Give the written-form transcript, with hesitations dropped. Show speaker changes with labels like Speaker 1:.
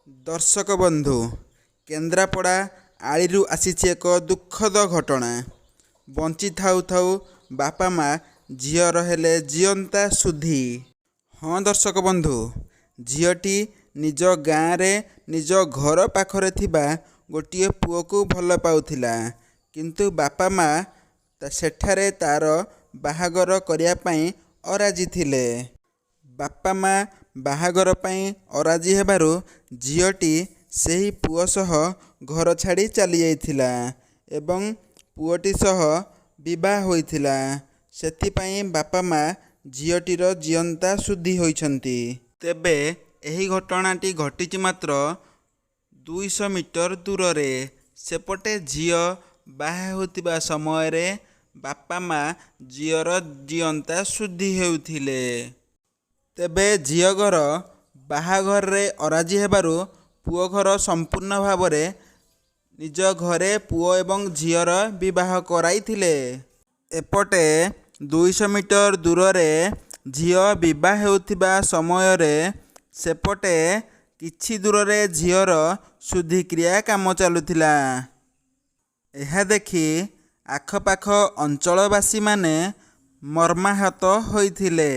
Speaker 1: दर्शक बंधु केन्द्रापड़ा आळिरू आसीछि एक दुखद घटना। बंची थाउ थाउ बापा माँ झीर हेले जीवंता सुधी। हाँ दर्शक बंधु, झीटी निज गाँव रे निज घर पाखरे थिबा गोटिए पुओ को भल पाउथिला, किंतु बापा माँ सेठारे तार बाहागर करिया पई अराजी थिले। बापा माँ बाहागर पई अराजी हेबारु झीटी सेही पुओ सह घर छाड़ी चली जाइथिला एवं पुओटी सह विवाह होइथिला। सेथिपई बापा माँ झीटीर जीवंता सुधी होइछंती। तेबे एही घटनाटी घटिछि मात्र 200 मीटर दूर रे। सेपटे झीओ बाहा होतिबा समय रे बापा माँ झीर जीवंता सुधी हेउथिले। तेबे झीओ घर बाहाघर रे अराजी हेबारु पुओ घर संपूर्ण भाव रे निज घरे पुओ एवं झीर विवाह कराइथिले। एपटे 200 मीटर दूर रे झीओ विवाह हेउथिबा समय रे सेपटे किछि दूर रे झीर शुद्धिक्रिया काम चलुथिला। एहा देखि आखपाख अंचलवासी माने मर्माहत होइथिले।